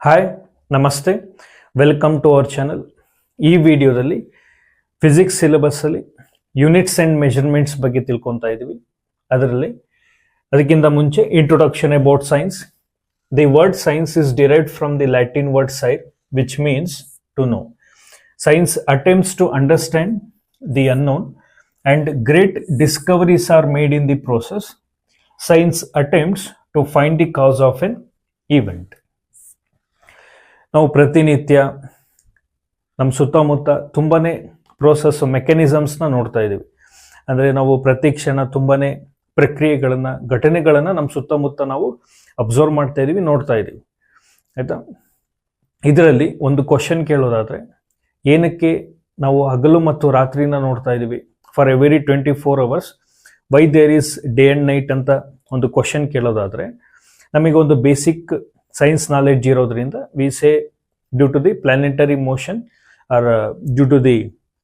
Hi ನಮಸ್ತೆ, welcome to our channel. ಈ ವಿಡಿಯೋದಲ್ಲಿ ಫಿಸಿಕ್ಸ್ ಸಿಲೆಬಸ್ಸಲ್ಲಿ ಯೂನಿಟ್ಸ್ ಆ್ಯಂಡ್ ಮೆಷರ್ಮೆಂಟ್ಸ್ ಬಗ್ಗೆ ತಿಳ್ಕೊತಾ ಇದ್ದೀವಿ. ಅದಕ್ಕಿಂತ ಮುಂಚೆ introduction about science. The word science is derived from the Latin word scire, which means to know. Science attempts to understand the unknown and great discoveries are made in the process. Science attempts to find the cause of an event. ನಾವು ಪ್ರತಿನಿತ್ಯ ನಮ್ಮ ಸುತ್ತಮುತ್ತ ತುಂಬಾನೇ process ಮೆಕ್ಯಾನಿಸಮ್ಸ್ನ ನೋಡ್ತಾ ಇದ್ದೀವಿ. ಅಂದರೆ ನಾವು ಪ್ರತಿ ಕ್ಷಣ ತುಂಬಾನೇ ಪ್ರಕ್ರಿಯೆಗಳನ್ನು, ಘಟನೆಗಳನ್ನು ನಮ್ಮ ಸುತ್ತಮುತ್ತ ನಾವು ಅಬ್ಸರ್ವ್ ಮಾಡ್ತಾ ಇದ್ದೀವಿ, ನೋಡ್ತಾ ಇದ್ದೀವಿ. ಆಯಿತಾ? ಇದರಲ್ಲಿ ಒಂದು ಕ್ವಶನ್ ಕೇಳೋದಾದರೆ, ಏನಕ್ಕೆ ನಾವು ಹಗಲು ಮತ್ತು ರಾತ್ರಿನ ನೋಡ್ತಾ ಇದ್ದೀವಿ? For every 24 hours why there is day and night ಅಂತ ಒಂದು ಕ್ವಶನ್ ಕೇಳೋದಾದರೆ, ನಮಗೆ ಒಂದು ಬೇಸಿಕ್ ಸೈನ್ಸ್ ನಾಲೆಡ್ಜ್ ಇರೋದ್ರಿಂದ we say due to the planetary motion or due to the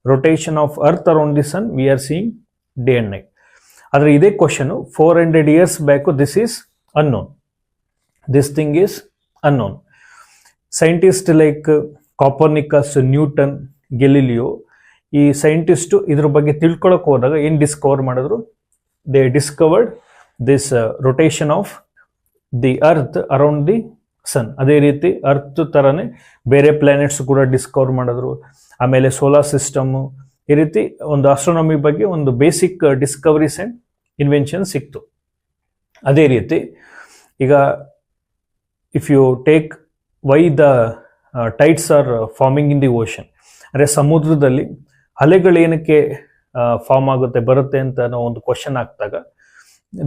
rotation of earth around the sun we are seeing day and night. ಆದರೆ ಇದೇ question 400 years back this is unknown, this thing is unknown. Scientist like Copernicus, Newton, Galileo, ಈ scientist ಇದ್ರ ಬಗ್ಗೆ ತಿಳ್ಕೊಳಕ್ಕೆ ಹೋದಾಗ ಏನು discover ಮಾಡಿದ್ರು? They discovered this rotation of the earth around the sun. ಅದೇ ರೀತಿ ಅರ್ತ್ ಥರನೇ ಬೇರೆ ಪ್ಲಾನೆಟ್ಸ್ ಕೂಡ ಡಿಸ್ಕವರ್ ಮಾಡಿದ್ರು. ಆಮೇಲೆ ಸೋಲಾರ್ ಸಿಸ್ಟಮ್ಮು, ಈ ರೀತಿ ಒಂದು ಆಸ್ಟ್ರೋನಮಿ ಬಗ್ಗೆ ಒಂದು ಬೇಸಿಕ್ ಡಿಸ್ಕವರೀಸ್ ಆ್ಯಂಡ್ ಇನ್ವೆನ್ಷನ್ ಸಿಕ್ತು. ಅದೇ ರೀತಿ ಈಗ if you take why the tides are forming in the ocean, ಅಂದರೆ ಸಮುದ್ರದಲ್ಲಿ ಅಲೆಗಳೇನಕ್ಕೆ ಫಾರ್ಮ್ ಆಗುತ್ತೆ, ಬರುತ್ತೆ ಅಂತ ನಾವು ಒಂದು ಕ್ವಶನ್ ಹಾಕಿದಾಗ,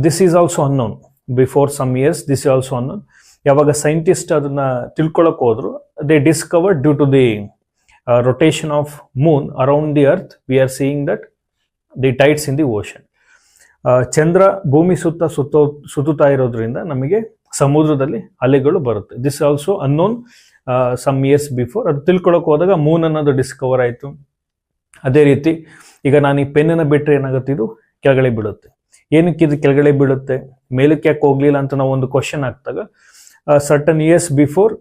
this is also unknown. Before some years this is also unknown. ಯಾವಾಗ ಸೈಂಟಿಸ್ಟ್ ಅದನ್ನ ತಿಳ್ಕೊಳಕ್ಕೆ ಹೋದ್ರು, they discovered due to the rotation of moon around the earth we are seeing that the tides in the ocean. ಚಂದ್ರ ಭೂಮಿ ಸುತ್ತುತ್ತಾ ಇರೋದ್ರಿಂದ ನಮಗೆ ಸಮುದ್ರದಲ್ಲಿ ಅಲೆಗಳು ಬರುತ್ತೆ. This also unknown some years before. ಅದು ತಿಳ್ಕೊಳಕ್ಕೆ ಹೋದಾಗ ಮೂನ್ ಅನ್ನೋದು ಡಿಸ್ಕವರ್ ಆಯಿತು. ಅದೇ ರೀತಿ ಈಗ ನಾನು ಈ ಪೆನ್ನನ್ನು ಬಿಟ್ಟರೆ ಏನಾಗುತ್ತೆ, ಇದು ಕೆಳಗಡೆ ಬೀಳುತ್ತೆ. ಏನಕ್ಕೆ ಇದು ಕೆಳಗಡೆ ಬೀಳುತ್ತೆ, ಮೇಲಕ್ಕೆ ಯಾಕೆ ಹೋಗ್ಲಿಲ್ಲ ಅಂತ ನಾವು ಒಂದು ಕ್ವಶನ್ ಹಾಕಿದಾಗ, certain years before,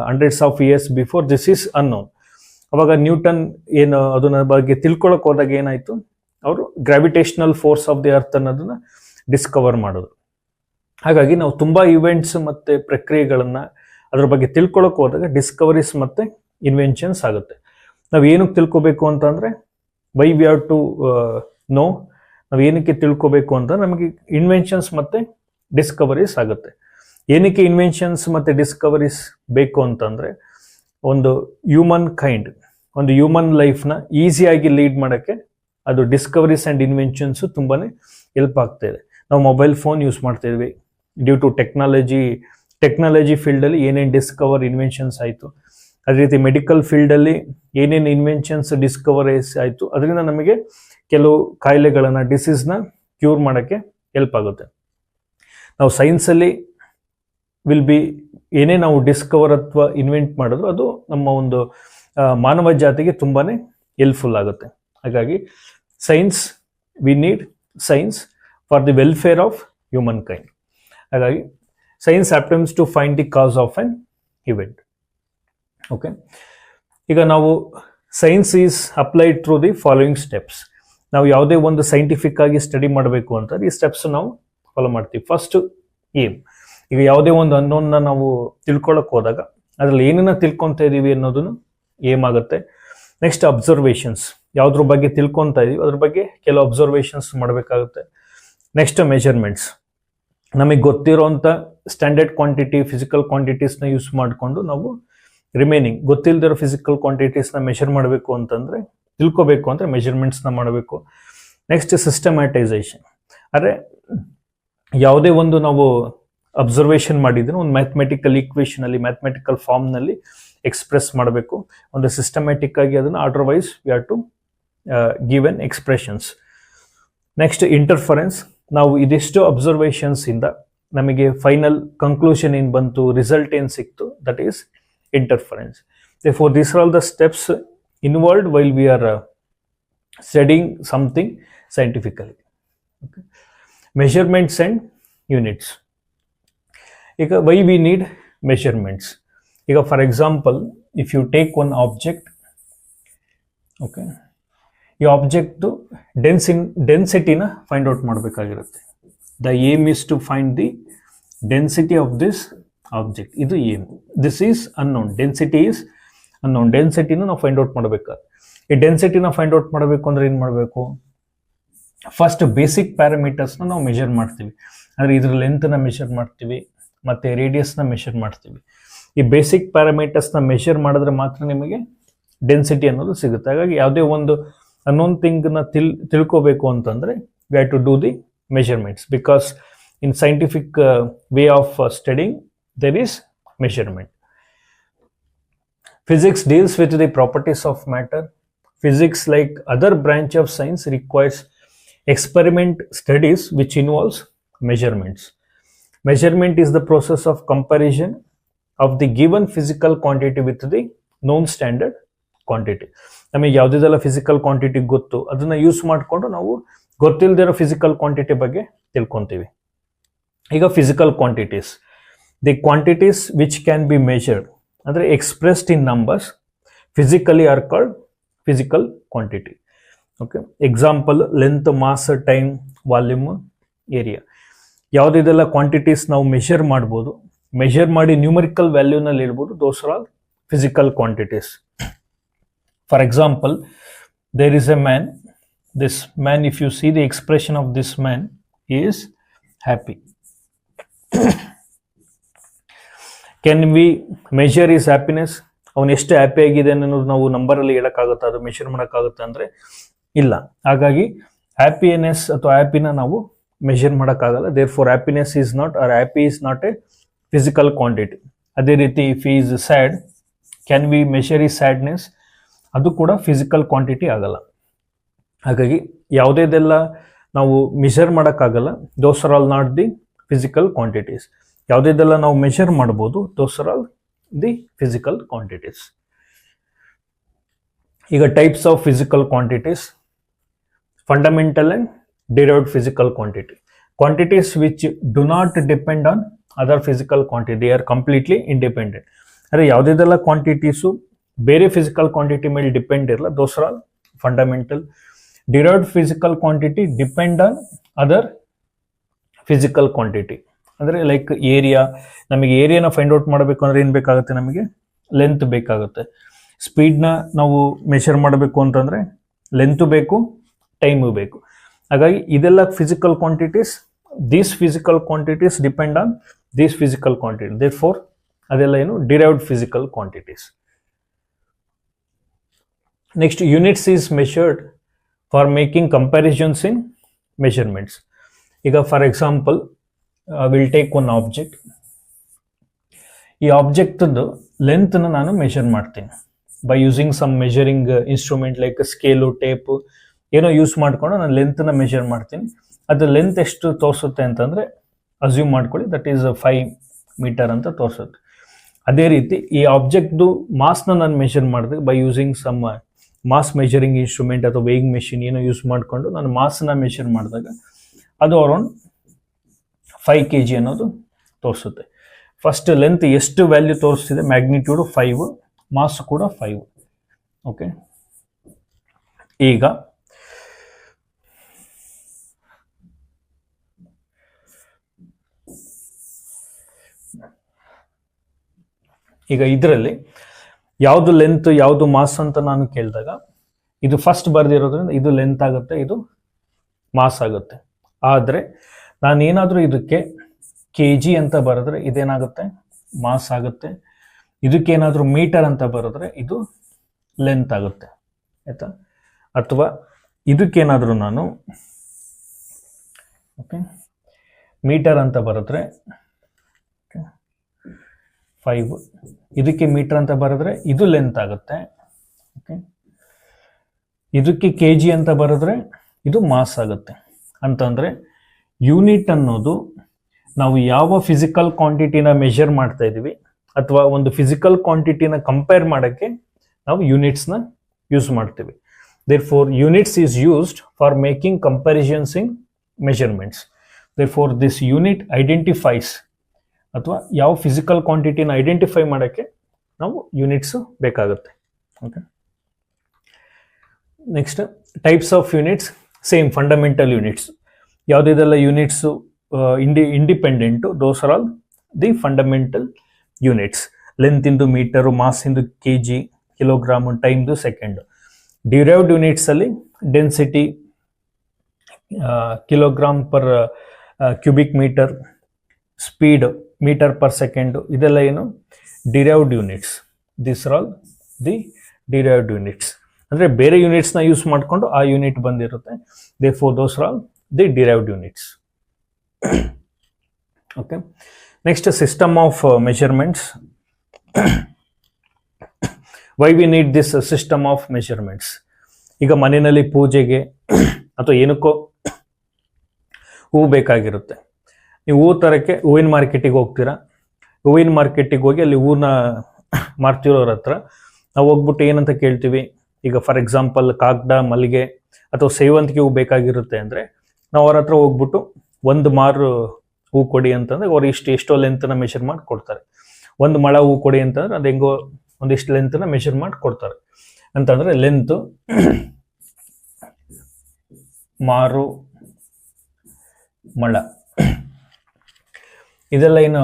hundreds of years before, this is unknown. ಅವಾಗ ನ್ಯೂಟನ್ ಏನು ಅದನ್ನ ಬಗ್ಗೆ ತಿಳ್ಕೊಳಕ್ಕೆ ಹೋದಾಗ ಏನಾಯಿತು, ಅವರು gravitational force of the earth ಅನ್ನೋದನ್ನ ಡಿಸ್ಕವರ್ ಮಾಡೋದು. ಹಾಗಾಗಿ ನಾವು ತುಂಬ ಇವೆಂಟ್ಸ್ ಮತ್ತು ಪ್ರಕ್ರಿಯೆಗಳನ್ನು ಅದ್ರ ಬಗ್ಗೆ ತಿಳ್ಕೊಳಕ್ಕೆ ಹೋದಾಗ ಡಿಸ್ಕವರೀಸ್ ಮತ್ತು ಇನ್ವೆನ್ಷನ್ಸ್ ಆಗುತ್ತೆ. ನಾವು ಏನಕ್ಕೆ ತಿಳ್ಕೊಬೇಕು ಅಂತಂದರೆ, why we have to know, ನಾವು ಏನಕ್ಕೆ ತಿಳ್ಕೊಬೇಕು ಅಂತ ನಮಗೆ ಇನ್ವೆನ್ಷನ್ಸ್ ಮತ್ತು ಡಿಸ್ಕವರೀಸ್ ಆಗುತ್ತೆ. ಏನಕ್ಕೆ ಇನ್ವೆನ್ಷನ್ಸ್ ಮತ್ತು ಡಿಸ್ಕವರೀಸ್ ಬೇಕು ಅಂತಂದರೆ, ಒಂದು ಹ್ಯೂಮನ್ ಕೈಂಡ್, ಒಂದು ಹ್ಯೂಮನ್ ಲೈಫ್ನ ಈಸಿಯಾಗಿ ಲೀಡ್ ಮಾಡೋಕ್ಕೆ ಅದು ಡಿಸ್ಕವರೀಸ್ ಆ್ಯಂಡ್ ಇನ್ವೆನ್ಷನ್ಸು ತುಂಬಾ ಹೆಲ್ಪ್ ಆಗ್ತಾ ಇದೆ. ನಾವು ಮೊಬೈಲ್ ಫೋನ್ ಯೂಸ್ ಮಾಡ್ತಾ ಇದ್ವಿ ಡ್ಯೂ ಟು ಟೆಕ್ನಾಲಜಿ ಫೀಲ್ಡಲ್ಲಿ ಏನೇನು ಡಿಸ್ಕವರ್ ಇನ್ವೆನ್ಷನ್ಸ್ ಆಯಿತು. ಅದೇ ರೀತಿ ಮೆಡಿಕಲ್ ಫೀಲ್ಡಲ್ಲಿ ಏನೇನು ಇನ್ವೆನ್ಷನ್ಸ್ ಡಿಸ್ಕವರೀಸ್ ಆಯಿತು, ಅದರಿಂದ ನಮಗೆ ಕೆಲವು ಕಾಯಿಲೆಗಳನ್ನು, ಡಿಸೀಸ್ನ ಕ್ಯೂರ್ ಮಾಡೋಕ್ಕೆ ಹೆಲ್ಪ್ ಆಗುತ್ತೆ. ನಾವು ಸೈನ್ಸಲ್ಲಿ ವಿಲ್ ಬಿ ಏನೇ ನಾವು ಡಿಸ್ಕವರ್ ಅಥವಾ ಇನ್ವೆಂಟ್ ಮಾಡಿದ್ರು ಅದು ನಮ್ಮ ಒಂದು ಮಾನವ ಜಾತಿಗೆ ತುಂಬಾ ಹೆಲ್ಪ್ಫುಲ್ ಆಗುತ್ತೆ. ಹಾಗಾಗಿ science, we need science for the welfare of humankind. ಹಾಗಾಗಿ science attempts to find the cause of an event. Okay, ಈಗ ನಾವು science is applied through the following steps. ನಾವು ಯಾವುದೇ ಒಂದು ಸೈಂಟಿಫಿಕ್ ಆಗಿ ಸ್ಟಡಿ ಮಾಡಬೇಕು ಅಂತ ಈ ಸ್ಟೆಪ್ಸ್ ನಾವು ಫಾಲೋ ಮಾಡ್ತೀವಿ. First aim. ಈಗ ಯಾವುದೇ ಒಂದು ಅನ್ನೋನ್ನ ನಾವು ತಿಳ್ಕೊಳಕ್ಕೆ ಹೋದಾಗ ಅದರಲ್ಲಿ ಏನನ್ನ ತಿಳ್ಕೊತಾ ಇದ್ದೀವಿ ಅನ್ನೋದನ್ನು ಏಮ್ ಆಗುತ್ತೆ. ನೆಕ್ಸ್ಟ್ ಅಬ್ಸರ್ವೇಷನ್ಸ್, ಯಾವುದ್ರ ಬಗ್ಗೆ ತಿಳ್ಕೊತಾ ಇದೀವಿ ಅದ್ರ ಬಗ್ಗೆ ಕೆಲವು ಅಬ್ಸರ್ವೇಷನ್ಸ್ ಮಾಡಬೇಕಾಗುತ್ತೆ. ನೆಕ್ಸ್ಟ್ ಮೆಜರ್ಮೆಂಟ್ಸ್, ನಮಗೆ ಗೊತ್ತಿರೋಂಥ ಸ್ಟ್ಯಾಂಡರ್ಡ್ ಕ್ವಾಂಟಿಟಿ, ಫಿಸಿಕಲ್ ಕ್ವಾಂಟಿಟೀಸ್ನ ಯೂಸ್ ಮಾಡಿಕೊಂಡು ನಾವು ರಿಮೈನಿಂಗ್ ಗೊತ್ತಿಲ್ಲದಿರೋ ಫಿಸಿಕಲ್ ಕ್ವಾಂಟಿಟೀಸ್ನ ಮೆಷರ್ ಮಾಡಬೇಕು ಅಂತಂದರೆ, ತಿಳ್ಕೊಬೇಕು ಅಂದರೆ ಮೆಷರ್ಮೆಂಟ್ಸ್ನ ಮಾಡಬೇಕು. ನೆಕ್ಸ್ಟ್ ಸಿಸ್ಟಮ್ಯಾಟೈಸೇಷನ್, ಅಂದರೆ ಯಾವುದೇ ಒಂದು ನಾವು ಅಬ್ಸರ್ವೇಷನ್ ಮಾಡಿದ್ರೆ ಒಂದು ಮ್ಯಾಥಮೆಟಿಕಲ್ ಈಕ್ವೇಷನಲ್ಲಿ, ಮ್ಯಾಥಮೆಟಿಕಲ್ ಫಾರ್ಮ್ನಲ್ಲಿ ಎಕ್ಸ್ಪ್ರೆಸ್ ಮಾಡಬೇಕು. ಒಂದು ಸಿಸ್ಟಮ್ಯಾಟಿಕ್ ಆಗಿ ಅದನ್ನು otherwise we have to give an expressions. Next interference, ನಾವು ಇದಿಷ್ಟು ಅಬ್ಸರ್ವೇಷನ್ಸ್ ಇಂದ ನಮಗೆ ಫೈನಲ್ ಕನ್ಕ್ಲೂಷನ್ ಏನು ಬಂತು, ರಿಸಲ್ಟ್ ಏನು ಸಿಕ್ತು, that is interference. Therefore, these are all the steps involved while we are studying something scientifically. Okay. Measurements and units. Why we need measurements? ಈಗ for example if you take one object, okay, ಈ object ಡೆನ್ಸಿಟಿನ find out ಮಾಡಬೇಕಾಗಿರುತ್ತೆ. The aim is to find the density of this object. ಇದು aim. This is unknown. Density is unknown. ಡೆನ್ಸಿಟಿನ ನಾವು find out ಮಾಡಬೇಕಾದ್ರೆ, ಈ ಡೆನ್ಸಿಟಿನ find out ಮಾಡಬೇಕು ಅಂದ್ರೆ ಏನು ಮಾಡಬೇಕು? ಫಸ್ಟ್ ಬೇಸಿಕ್ ಪ್ಯಾರಾಮೀಟರ್ಸ್ನ ನಾವು ಮೆಷರ್ ಮಾಡ್ತೀವಿ. ಅಂದರೆ ಇದ್ರ ಲೆಂತ್ನ ಮೆಷರ್ ಮಾಡ್ತೀವಿ ಮತ್ತು ರೇಡಿಯಸ್ನ ಮೆಷರ್ ಮಾಡ್ತೀವಿ. ಈ ಬೇಸಿಕ್ ಪ್ಯಾರಾಮೀಟರ್ಸ್ನ ಮೆಷರ್ ಮಾಡಿದ್ರೆ ಮಾತ್ರ ನಿಮಗೆ ಡೆನ್ಸಿಟಿ ಅನ್ನೋದು ಸಿಗುತ್ತೆ. ಹಾಗಾಗಿ ಯಾವುದೇ ಒಂದು ಅನ್ನೋನ್ ಥಿಂಗ್ನ ತಿಳ್ಕೋಬೇಕು ಅಂತಂದರೆ we have to do the measurements, because in scientific way of studying there is measurement. Physics deals with the properties of matter. Physics, like other branch of science, requires experiment studies which involves measurements. Measurement is the process of comparison of the given physical quantity with the known standard quantity. ನಮಗೆ ಯಾವುದೆಲ್ಲ physical quantity ಗೊತ್ತು ಅದನ್ನ use ಮಾಡಿಕೊಂಡು ನಾವು ಗೊತ್ತಿಲ್ಲದಿರೋ physical quantity ಬಗ್ಗೆ ತಿಳ್ಕೊಂತೀವಿ. ಈಗ physical quantities, the quantities which can be measured, ಅಂದರೆ expressed in numbers, physically are called physical quantity. Okay, example length, mass, time, volume, area. ಯಾವುದೆಲ್ಲ ಕ್ವಾಂಟಿಟೀಸ್ ನಾವು ಮೆಷರ್ ಮಾಡ್ಬೋದು, ಮೆಷರ್ ಮಾಡಿ ನ್ಯೂಮರಿಕಲ್ ವ್ಯಾಲ್ಯೂನಲ್ಲಿ ಇಡ್ಬೋದು, those are all physical quantities. For example, there is a man. This man, if you see the expression of this man, is happy. Can we measure is happiness? ಅವನು ಎಷ್ಟು happy ಆಗಿದೆ ಅನ್ನೋದು ನಾವು ನಂಬರಲ್ಲಿ ಹೇಳೋಕ್ಕಾಗುತ್ತಾ, ಅದು measure ಮಾಡೋಕ್ಕಾಗುತ್ತಾ ಅಂದರೆ ಇಲ್ಲ. ಹಾಗಾಗಿ ಹ್ಯಾಪಿನೆಸ್ ಅಥವಾ ಹ್ಯಾಪಿನ ನಾವು ಮೆಷರ್ ಮಾಡೋಕ್ಕಾಗಲ್ಲ. Therefore happiness is not, or happy is not a physical quantity. ಅದೇ ರೀತಿ if is sad, can we measure ಈ ಸ್ಯಾಡ್ನೆಸ್? ಅದು ಕೂಡ ಫಿಸಿಕಲ್ ಕ್ವಾಂಟಿಟಿ ಆಗಲ್ಲ. ಹಾಗಾಗಿ ಯಾವುದೇದೆಲ್ಲ ನಾವು ಮೆಷರ್ ಮಾಡೋಕ್ಕಾಗಲ್ಲ, those are all not the physical quantities. ಯಾವುದೆಲ್ಲ ನಾವು ಮೆಷರ್ ಮಾಡ್ಬೋದು, those are all the physical quantities. ಈಗ types of physical quantities: fundamental and derived physical quantity. Quantities which do not depend on other physical quantity, they are completely independent. ಅಂದರೆ ಯಾವುದೆಲ್ಲ quantities ಬೇರೆ physical quantity ಮೇಲೆ depend ಇರಲ್ಲ, those are all fundamental. Derived physical quantity depend on other physical quantity. ಅಂದರೆ like area, ನಮಗೆ ಏರಿಯಾನ find out ಮಾಡಬೇಕು ಅಂದರೆ ಏನು ಬೇಕಾಗುತ್ತೆ? ನಮಗೆ ಲೆಂತ್ ಬೇಕಾಗುತ್ತೆ. ಸ್ಪೀಡ್ನ ನಾವು ಮೆಷರ್ ಮಾಡಬೇಕು ಅಂತಂದರೆ ಲೆಂತು ಬೇಕು, ಟೈಮು ಬೇಕು. ಹಾಗಾಗಿ ಇದೆಲ್ಲ physical quantities. These physical quantities depend on these physical quantity, therefore ಅದೆಲ್ಲ ಏನು derived physical quantities. Next, units is measured for making comparisons in measurements. ಈಗ for example will take one object. ಈ ಆಬ್ಜೆಕ್ಟ್ದು ಲೆಂತ್ನ ನಾನು ಮೆಷರ್ ಮಾಡ್ತೀನಿ by using some measuring instrument like scale, tape ಏನೋ use ಮಾಡಿಕೊಂಡು ನಾನು ಲೆಂತ್ನ ಮೆಷರ್ ಮಾಡ್ತೀನಿ. ಅದು ಲೆಂತ್ ಎಷ್ಟು ತೋರಿಸುತ್ತೆ ಅಂತಂದರೆ ಅಸ್ಯೂಮ್ ಮಾಡ್ಕೊಳ್ಳಿ ದಟ್ ಈಸ್ 5 ಮೀಟರ್ ಅಂತ ತೋರಿಸುತ್ತೆ. ಅದೇ ರೀತಿ ಈ ಆಬ್ಜೆಕ್ಟ್ದು ಮಾಸ್ನ ನಾನು ಮೆಷರ್ ಮಾಡಿದೆ by using some mass measuring instrument ಅಥವಾ ವೇಯಿಂಗ್ ಮೆಷಿನ್ ಏನೋ ಯೂಸ್ ಮಾಡಿಕೊಂಡು ನಾನು ಮಾಸ್ನ ಮೆಷರ್ ಮಾಡಿದಾಗ ಅದು ಅರೌಂಡ್ 5 kg ಅನ್ನೋದು ತೋರಿಸುತ್ತೆ. ಫಸ್ಟ್ ಲೆಂತ್ ಎಷ್ಟು ವ್ಯಾಲ್ಯೂ ತೋರಿಸ್ತಿದೆ? ಮ್ಯಾಗ್ನಿಟ್ಯೂಡು 5, ಮಾಸ್ ಕೂಡ 5. ಓಕೆ, ಈಗ ಇದರಲ್ಲಿ ಯಾವುದು ಲೆಂತ್ ಯಾವುದು ಮಾಸ್ ಅಂತ ನಾನು ಕೇಳಿದಾಗ ಇದು ಫಸ್ಟ್ ಬರೆದಿರೋದ್ರಿಂದ ಇದು ಲೆಂತ್ ಆಗುತ್ತೆ, ಇದು ಮಾಸ್ ಆಗುತ್ತೆ. ಆದರೆ ನಾನೇನಾದರೂ ಇದಕ್ಕೆ kg ಅಂತ ಬರೆದ್ರೆ ಇದೇನಾಗುತ್ತೆ? ಮಾಸ್ ಆಗುತ್ತೆ. ಇದಕ್ಕೇನಾದರೂ ಮೀಟರ್ ಅಂತ ಬರೆದ್ರೆ ಇದು ಲೆಂತ್ ಆಗುತ್ತೆ, ಆಯಿತಾ? ಅಥವಾ ಇದಕ್ಕೇನಾದರೂ ನಾನು ಓಕೆ ಮೀಟರ್ ಅಂತ ಬರೆದ್ರೆ 5, ಇದಕ್ಕೆ ಮೀಟರ್ ಅಂತ ಬರೆದ್ರೆ ಇದು ಲೆಂತ್ ಆಗುತ್ತೆ. ಓಕೆ, ಇದಕ್ಕೆ kg ಅಂತ ಬರೆದ್ರೆ ಇದು ಮಾಸ್ ಆಗುತ್ತೆ. ಅಂತಂದರೆ ಯೂನಿಟ್ ಅನ್ನೋದು ನಾವು ಯಾವ ಫಿಸಿಕಲ್ ಕ್ವಾಂಟಿಟಿನ ಮೆಷರ್ ಮಾಡ್ತಾ ಇದ್ದೀವಿ ಅಥವಾ ಒಂದು ಫಿಸಿಕಲ್ ಕ್ವಾಂಟಿಟಿನ ಕಂಪೇರ್ ಮಾಡೋಕ್ಕೆ ನಾವು ಯೂನಿಟ್ಸ್ನ ಯೂಸ್ ಮಾಡ್ತೀವಿ. Therefore units is used for making comparisons in measurements. Therefore this unit identifies ಅಥವಾ ಯಾವ ಫಿಸಿಕಲ್ ಕ್ವಾಂಟಿಟಿನ ಐಡೆಂಟಿಫೈ ಮಾಡೋಕ್ಕೆ ನಾವು ಯೂನಿಟ್ಸ್ ಬೇಕಾಗುತ್ತೆ. Okay, next types of units. Same fundamental units. ಯಾವುದಿದೆಲ್ಲ units independent, those are all the fundamental units. Length ಇಂದು metre, mass ಇಂದು kg, kilogram, ಟೈಮ್ದು ಸೆಕೆಂಡು. ಡಿರೈವ್ಡ್ ಯೂನಿಟ್ಸ್ ಅಲ್ಲಿ density, kilogram per cubic metre, speed metre per second, ಇದೆಲ್ಲ ಏನು derived units. This are all the derived units. ಅಂದರೆ ಬೇರೆ ಯೂನಿಟ್ಸ್ನ use ಮಾಡಿಕೊಂಡು ಆ ಯೂನಿಟ್ ಬಂದಿರುತ್ತೆ. Therefore those are all the derived units. Okay, next system of measurements. Why we need this system of measurements? ಈಗ ಮನೆಯಲ್ಲಿ ಪೂಜೆಗೆ ಅಥವಾ ಏನಕ್ಕೋ ಹೂವು ಬೇಕಾಗಿರುತ್ತೆ. ನೀವು ಹೂವು ತರಕ್ಕೆ ಹೂವಿನ ಮಾರ್ಕೆಟಿಗೆ ಹೋಗ್ತೀರಾ. ಹೂವಿನ ಮಾರ್ಕೆಟಿಗೆ ಹೋಗಿ ಅಲ್ಲಿ ಹೂವನ್ನ ಮಾರ್ತಿರೋರ ಹತ್ರ ನಾವು ಹೋಗ್ಬಿಟ್ಟು ಏನಂತ ಕೇಳ್ತೀವಿ? ಈಗ ಫಾರ್ ಎಕ್ಸಾಂಪಲ್ ಕಾಗಡ, ಮಲ್ಲಿಗೆ ಅಥವಾ ಸೇವಂತಿಗೆ ಹೂ ಬೇಕಾಗಿರುತ್ತೆ ಅಂದರೆ ನಾವು ಅವ್ರ ಹತ್ರ ಹೋಗ್ಬಿಟ್ಟು ಒಂದು ಮಾರು ಹೂ ಕೊಡಿ ಅಂತಂದ್ರೆ ಅವ್ರು ಎಷ್ಟೋ ಲೆಂತ್ನ ಮೆಷರ್ ಮಾಡಿ ಕೊಡ್ತಾರೆ. ಒಂದು ಮೊಳ ಹೂ ಕೊಡಿ ಅಂತಂದ್ರೆ ಅದು ಹೆಂಗೋ ಒಂದಿಷ್ಟು ಲೆಂತ್ನ ಮೆಷರ್ ಮಾಡಿ ಕೊಡ್ತಾರೆ. ಅಂತಂದ್ರೆ ಲೆಂತ್, ಮಾರು, ಮೊಳ, ಇದೆಲ್ಲ ಏನು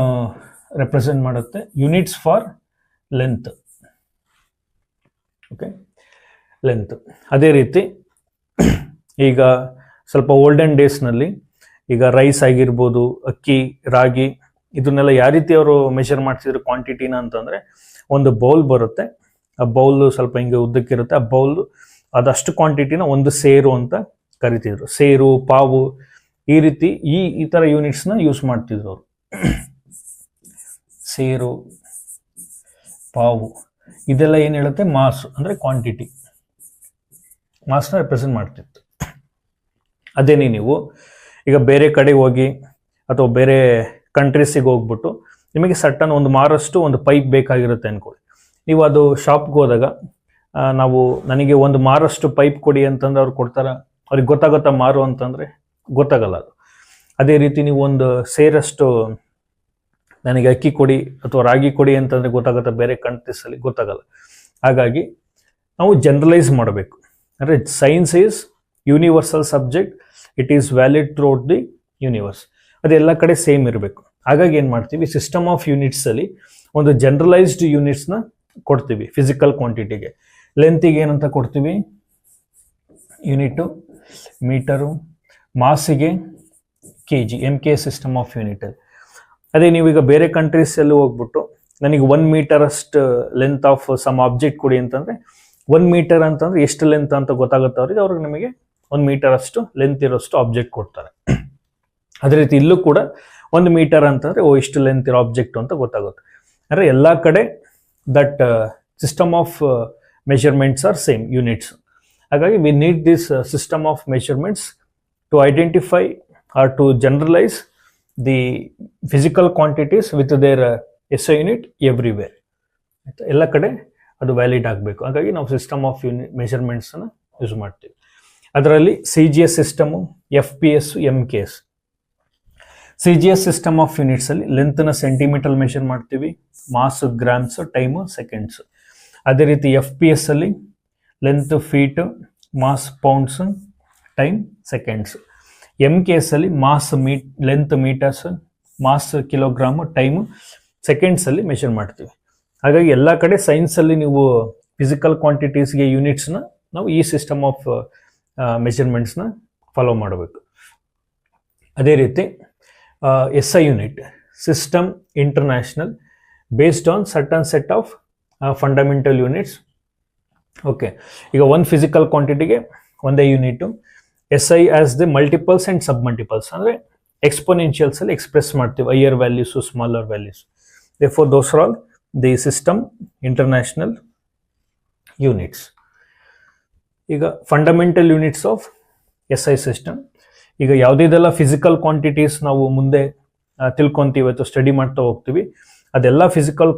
ರೆಪ್ರೆಸೆಂಟ್ ಮಾಡುತ್ತೆ? Units for length. Okay, length. ಅದೇ ರೀತಿ ಈಗ ಸ್ವಲ್ಪ ಓಲ್ಡನ್ ಡೇಸ್ನಲ್ಲಿ ಈಗ ರೈಸ್ ಆಗಿರ್ಬೋದು, ಅಕ್ಕಿ, ರಾಗಿ, ಇದನ್ನೆಲ್ಲ ಯಾವ ರೀತಿ ಅವರು ಮೆಷರ್ ಮಾಡ್ತಿದ್ರು ಕ್ವಾಂಟಿಟಿನ ಅಂತಂದರೆ, ಒಂದು ಬೌಲ್ ಬರುತ್ತೆ. ಆ ಬೌಲ್ ಸ್ವಲ್ಪ ಹಿಂಗೆ ಉದ್ದಕ್ಕಿರುತ್ತೆ. ಆ ಬೌಲ್ ಅದಷ್ಟು ಕ್ವಾಂಟಿಟಿನ ಒಂದು ಸೇರು ಅಂತ ಕರಿತಿದ್ರು. ಸೇರು, ಪಾವು, ಈ ರೀತಿ ಈ ಥರ ಯೂನಿಟ್ಸ್ನ ಯೂಸ್ ಮಾಡ್ತಿದ್ರು ಅವರು. ಸೇರು, ಪಾವು, ಇದೆಲ್ಲ ಏನು ಹೇಳುತ್ತೆ? ಮಾಸ್ ಅಂದರೆ ಕ್ವಾಂಟಿಟಿ, ಮಾಸ್ನ ರೆಪ್ರೆಸೆಂಟ್ ಮಾಡ್ತಿತ್ತು. ಅದೇನೇ ನೀವು ಈಗ ಬೇರೆ ಕಡೆ ಹೋಗಿ ಅಥವಾ ಬೇರೆ ಕಂಟ್ರೀಸಿಗೆ ಹೋಗ್ಬಿಟ್ಟು ನಿಮಗೆ ಸಟ್ಟನ್ ಒಂದು ಮಾರಷ್ಟು ಒಂದು ಪೈಪ್ ಬೇಕಾಗಿರುತ್ತೆ ಅಂದ್ಕೊಳ್ಳಿ. ನೀವು ಅದು ಶಾಪ್ಗೆ ಹೋದಾಗ ನನಗೆ ಒಂದು ಮಾರಷ್ಟು ಪೈಪ್ ಕೊಡಿ ಅಂತಂದ್ರೆ ಅವ್ರು ಕೊಡ್ತಾರ? ಅವ್ರಿಗೆ ಗೊತ್ತಾಗುತ್ತಾ ಮಾರು ಅಂತಂದರೆ? ಗೊತ್ತಾಗಲ್ಲ ಅದು. ಅದೇ ರೀತಿ ನೀವು ಒಂದು ಸೇರಷ್ಟು ನನಗೆ ಅಕ್ಕಿ ಕೊಡಿ ಅಥವಾ ರಾಗಿ ಕೊಡಿ ಅಂತಂದರೆ ಗೊತ್ತಾಗುತ್ತಾ? ಬೇರೆ ಕಂಟ್ರೀಸಲ್ಲಿ ಗೊತ್ತಾಗಲ್ಲ. ಹಾಗಾಗಿ ನಾವು ಜನರಲೈಸ್ ಮಾಡಬೇಕು. ಅಂದರೆ science is universal subject, it is valid throughout the universe. ಅದೆಲ್ಲ ಕಡೆ ಸೇಮ್ ಇರಬೇಕು. ಹಾಗಾಗಿ ಏನು ಮಾಡ್ತೀವಿ? ಸಿಸ್ಟಮ್ ಆಫ್ ಯೂನಿಟ್ಸಲ್ಲಿ ಒಂದು ಜನರಲೈಸ್ಡ್ ಯೂನಿಟ್ಸ್ನ ಕೊಡ್ತೀವಿ. ಫಿಸಿಕಲ್ ಕ್ವಾಂಟಿಟಿಗೆ ಲೆಂತಿಗೆ ಏನಂತ ಕೊಡ್ತೀವಿ? ಯೂನಿಟು, ಮೀಟರು, ಮಾಸಿಗೆ kg, MK ಸಿಸ್ಟಮ್ ಆಫ್ ಯೂನಿಟಲ್ಲಿ. ಅದೇ ನೀವೀಗ ಬೇರೆ ಕಂಟ್ರೀಸಲ್ಲಿ ಹೋಗ್ಬಿಟ್ಟು ನನಗೆ 1 ಮೀಟರ್ ಅಷ್ಟು ಲೆಂತ್ ಆಫ್ ಸಮ್ ಆಬ್ಜೆಕ್ಟ್ ಕೊಡಿ ಅಂತಂದರೆ 1 ಮೀಟರ್ ಅಂತಂದ್ರೆ ಎಷ್ಟು ಲೆಂತ್ ಅಂತ ಗೊತ್ತಾಗುತ್ತೆ ಅವ್ರಿಗೆ ನಿಮಗೆ 1 ಮೀಟರ್ ಅಷ್ಟು ಲೆಂತ್ ಇರೋಷ್ಟು ಆಬ್ಜೆಕ್ಟ್ ಕೊಡ್ತಾರೆ. ಅದೇ ರೀತಿ ಇಲ್ಲೂ ಕೂಡ 1 ಮೀಟರ್ ಅಂತಂದರೆ ಇಷ್ಟು ಲೆಂತ್ ಇರೋ ಆಬ್ಜೆಕ್ಟ್ ಅಂತ ಗೊತ್ತಾಗುತ್ತೆ. ಅಂದರೆ ಎಲ್ಲ ಕಡೆ that system of measurements are same units. ಹಾಗಾಗಿ we need this system of measurements to identify or to generalise the physical quantities with their SI unit everywhere. ಆಯಿತಾ? ಎಲ್ಲ ಕಡೆ ಅದು ವ್ಯಾಲಿಡ್ ಆಗಬೇಕು. ಹಾಗಾಗಿ ನಾವು ಸಿಸ್ಟಮ್ ಆಫ್ ಮೆಷರ್ಮೆಂಟ್ಸನ್ನು ಯೂಸ್ ಮಾಡ್ತೀವಿ. ಅದರಲ್ಲಿ CGS system, FPS, MKS. CGS system of ಯೂನಿಟ್ಸಲ್ಲಿ ಲೆಂತ್ನ ಸೆಂಟಿಮೀಟರ್ ಮೆಷರ್ ಮಾಡ್ತೀವಿ, ಮಾಸ್ ಗ್ರಾಮ್ಸ್, ಟೈಮು ಸೆಕೆಂಡ್ಸ್. ಅದೇ ರೀತಿ FPS ಅಲ್ಲಿ length feet, mass pounds, time seconds. MKS ಅಲ್ಲಿ mass length metres, mass kilogram, time ಸೆಕೆಂಡ್ಸಲ್ಲಿ ಮೆಷರ್ ಮಾಡ್ತೀವಿ. ಹಾಗಾಗಿ ಎಲ್ಲ ಕಡೆ ಸೈನ್ಸಲ್ಲಿ ನೀವು ಫಿಸಿಕಲ್ ಕ್ವಾಂಟಿಟೀಸ್ಗೆ ಯೂನಿಟ್ಸ್ನ ನಾವು ಈ ಸಿಸ್ಟಮ್ ಆಫ್ ಮೆಷರ್ಮೆಂಟ್ಸ್ನ ಫಾಲೋ ಮಾಡಬೇಕು. ಅದೇ ರೀತಿ SI unit, system international, based on certain set of fundamental units. Okay, ಈಗ ಒಂದು ಫಿಸಿಕಲ್ ಕ್ವಾಂಟಿಟಿಗೆ ಒಂದೇ unit. SI as the multiples and submultiples, ಅಂದರೆ ಎಕ್ಸ್ಪೋನೆನ್ಷಿಯಲ್ಸಲ್ಲಿ ಎಕ್ಸ್ಪ್ರೆಸ್ ಮಾಡ್ತೀವಿ, higher values, smaller values. Therefore those are all the system international units. ಈಗ fundamental units of SI system. ಈಗ ಯಾವುದಿದೆಲ್ಲ ಫಿಸಿಕಲ್ ಕ್ವಾಂಟಿಟೀಸ್ ನಾವು ಮುಂದೆ ತಿಳ್ಕೊತೀವಿ ಅಥವಾ ಸ್ಟಡಿ ಮಾಡ್ತಾ ಹೋಗ್ತೀವಿ, ಅದೆಲ್ಲ ಫಿಸಿಕಲ್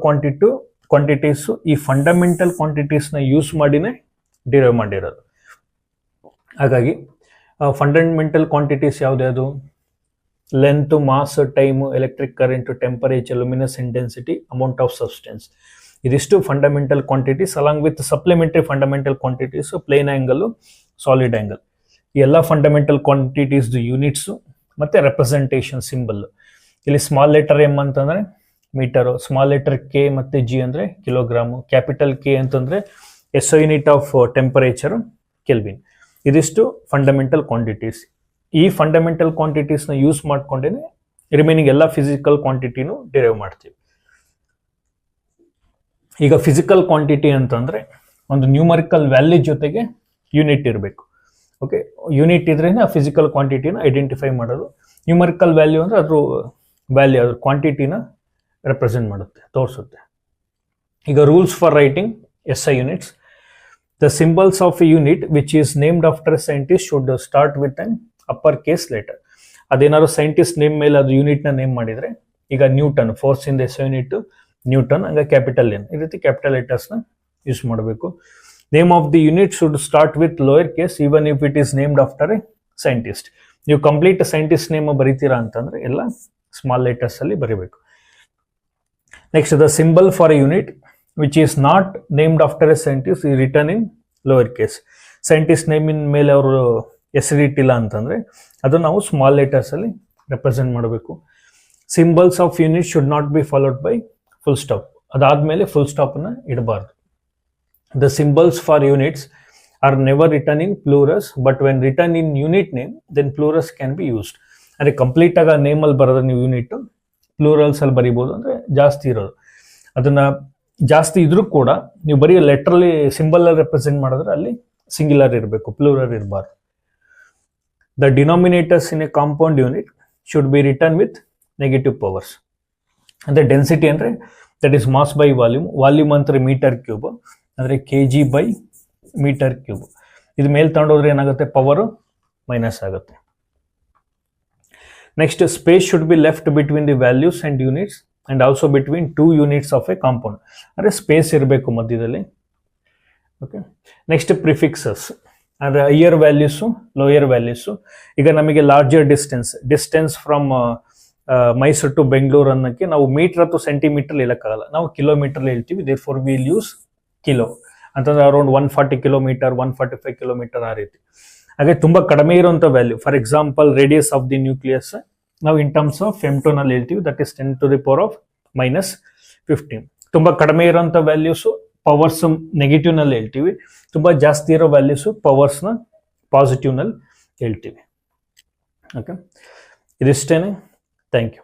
ಕ್ವಾಂಟಿಟೀಸು ಈ ಫಂಡಮೆಂಟಲ್ ಕ್ವಾಂಟಿಟೀಸ್ನ ಯೂಸ್ ಮಾಡಿನೇ ಡಿರೈವ್ ಮಾಡಿರೋದು. ಹಾಗಾಗಿ ಫಂಡಮೆಂಟಲ್ ಕ್ವಾಂಟಿಟೀಸ್ ಯಾವುದ್ಯಾವುದು? Length, mass, time, electric current, temperature, luminous intensity, amount of substance. ಇದಿಷ್ಟು fundamental quantities along with supplementary fundamental quantities, plane angle, solid angle. ಈ ಎಲ್ಲ ಫಂಡಮೆಂಟಲ್ ಕ್ವಾಂಟಿಟೀಸ್ ಯೂನಿಟ್ಸು ಮತ್ತು ರೆಪ್ರೆಸೆಂಟೇಷನ್ ಸಿಂಬಲ್. ಇಲ್ಲಿ small letter m ಅಂತಂದರೆ metre, small letter k ಮತ್ತು g ಅಂದರೆ kilogram, capital K ಅಂತಂದರೆ SI unit of temperature kelvin. ಇದಿಷ್ಟು fundamental quantities. ಈ ಫಂಡಮೆಂಟಲ್ ಕ್ವಾಂಟಿಟೀಸ್ನ ಯೂಸ್ ಮಾಡ್ಕೊಂಡೇ ರಿಮೈನಿಂಗ್ ಎಲ್ಲ ಫಿಸಿಕಲ್ ಕ್ವಾಂಟಿಟಿನೂ ಡಿರೈವ್ ಮಾಡ್ತೀವಿ. ಈಗ ಫಿಸಿಕಲ್ ಕ್ವಾಂಟಿಟಿ ಅಂತಂದರೆ ಒಂದು ನ್ಯೂಮರಿಕಲ್ ವ್ಯಾಲ್ಯೂ ಜೊತೆಗೆ ಯೂನಿಟ್ ಇರಬೇಕು. ಓಕೆ, ಯೂನಿಟ್ ಇದ್ರೇ ಆ ಫಿಸಿಕಲ್ ಕ್ವಾಂಟಿಟಿನ ಐಡೆಂಟಿಫೈ ಮಾಡೋದು. ನ್ಯೂಮರಿಕಲ್ ವ್ಯಾಲ್ಯೂ ಅಂದರೆ ಅದ್ರ ವ್ಯಾಲ್ಯೂ, ಅದ್ರ ಕ್ವಾಂಟಿಟಿನ ರೆಪ್ರೆಸೆಂಟ್ ಮಾಡುತ್ತೆ, ತೋರಿಸುತ್ತೆ. ಈಗ rules for writing SI units. The symbols of a unit which is named after a scientist should start with an upper case letter. ಅದೇನಾದ್ರು ಸೈಂಟಿಸ್ಟ್ ನೇಮ್ ಮೇಲೆ ಅದು ಯೂನಿಟ್ನ ನೇಮ್ ಮಾಡಿದರೆ, ಈಗ Newton, force in the SI unit newton, ಹಂಗೆ capital N, ಈ ರೀತಿ capital ಲೆಟರ್ಸ್ನ use ಮಾಡಬೇಕು. Name of the unit should start with lower case even if it is named after a scientist. ನೀವು ಕಂಪ್ಲೀಟ್ ಸೈಂಟಿಸ್ಟ್ ನೇಮ್ ಬರೀತೀರಾ ಅಂತಂದರೆ ಎಲ್ಲ small ಲೆಟರ್ಸಲ್ಲಿ ಬರೀಬೇಕು. Next, the symbol for a unit which is not named after a scientist is written in lower case. Scientist ನೇಮಿನ ಮೇಲೆ ಅವರು ಹೆಸರಿಟ್ಟಿಲ್ಲ ಅಂತಂದರೆ ಅದು ನಾವು ಸ್ಮಾಲ್ ಲೆಟರ್ಸಲ್ಲಿ ರೆಪ್ರೆಸೆಂಟ್ ಮಾಡಬೇಕು. Symbols of unit should not be followed by full stop. ಅದಾದಮೇಲೆ full ಸ್ಟಾಪನ್ನು ಇಡಬಾರ್ದು. The symbols for units are never written in plurals, but when written in unit name then plurals can be used. ಅಂದರೆ ಕಂಪ್ಲೀಟಾಗಿ ಆ ನೇಮಲ್ಲಿ ಬರೋದು ನೀವು unit ಪ್ಲೂರಲ್ಸಲ್ಲಿ ಬರಿಬೋದು, ಅಂದರೆ ಜಾಸ್ತಿ ಇರೋದು. ಅದನ್ನು ಜಾಸ್ತಿ ಇದ್ರೂ ಕೂಡ ನೀವು ಬರೀ ಲೆಟ್ರಲ್ಲಿ ಸಿಂಬಲಲ್ಲಿ ರೆಪ್ರೆಸೆಂಟ್ ಮಾಡಿದ್ರೆ ಅಲ್ಲಿ ಸಿಂಗ್ಯುಲರ್ ಇರಬೇಕು, ಪ್ಲೂರಲ್ ಇರಬಾರ್ದು. The denominators in a compound unit should be written with negative powers. ಅಂದರೆ ಡೆನ್ಸಿಟಿ ಅಂದರೆ that is mass by volume. Volume ಅಂದರೆ ಮೀಟರ್ ಕ್ಯೂಬ್, ಅಂದರೆ kg ಬೈ ಮೀಟರ್ ಕ್ಯೂಬ್. ಇದು ಮೇಲೆ ತಗೊಂಡೋದ್ರೆ ಏನಾಗುತ್ತೆ, ಪವರು ಮೈನಸ್ ಆಗುತ್ತೆ. Next, space should be left between the values and units and also between 2 units of a compound. ಅಂದರೆ space ಇರಬೇಕು ಮಧ್ಯದಲ್ಲಿ. ಓಕೆ, ನೆಕ್ಸ್ಟ್ ಪ್ರಿಫಿಕ್ಸಸ್ ಅಂದರೆ ಹೈಯರ್ ವ್ಯಾಲ್ಯೂಸು, ಲೋಯರ್ ವ್ಯಾಲ್ಯೂಸು. ಈಗ ನಮಗೆ larger distance from Mysuru to Bengaluru ಅನ್ನೋಕ್ಕೆ ನಾವು metre ಅಥವಾ ಸೆಂಟಿಮೀಟರ್ ಹೇಳೋಕ್ಕಾಗಲ್ಲ, ನಾವು ಕಿಲೋಮೀಟರ್ ಹೇಳ್ತೀವಿ. Therefore will use kilo ಅಂತಂದ್ರೆ ಅರೌಂಡ್ 140 ಕಿಲೋಮೀಟರ್, 145 ಕಿಲೋಮೀಟರ್, ಆ ರೀತಿ. ಹಾಗೆ ತುಂಬ ಕಡಿಮೆ ಇರುವಂಥ value, for example radius of the nucleus ನಾವು ಇನ್ ಟರ್ಮ್ಸ್ ಆಫ್ ಫೆಮ್ಟೋನಲ್ಲಿ ಹೇಳ್ತೀವಿ, that is 10 to the power of -15. ತುಂಬ ಕಡಿಮೆ ಇರೋಂಥ ವ್ಯಾಲ್ಯೂಸು ಪವರ್ಸ್ ನೆಗೆಟಿವ್ನಲ್ಲಿ ಹೇಳ್ತೀವಿ, ತುಂಬ ಜಾಸ್ತಿ ಇರೋ ವ್ಯಾಲ್ಯೂಸು ಪವರ್ಸ್ನ ಪಾಸಿಟಿವ್ನಲ್ಲಿ ಹೇಳ್ತೀವಿ. ಓಕೆ, ಇದಿಷ್ಟೇ. Thank you.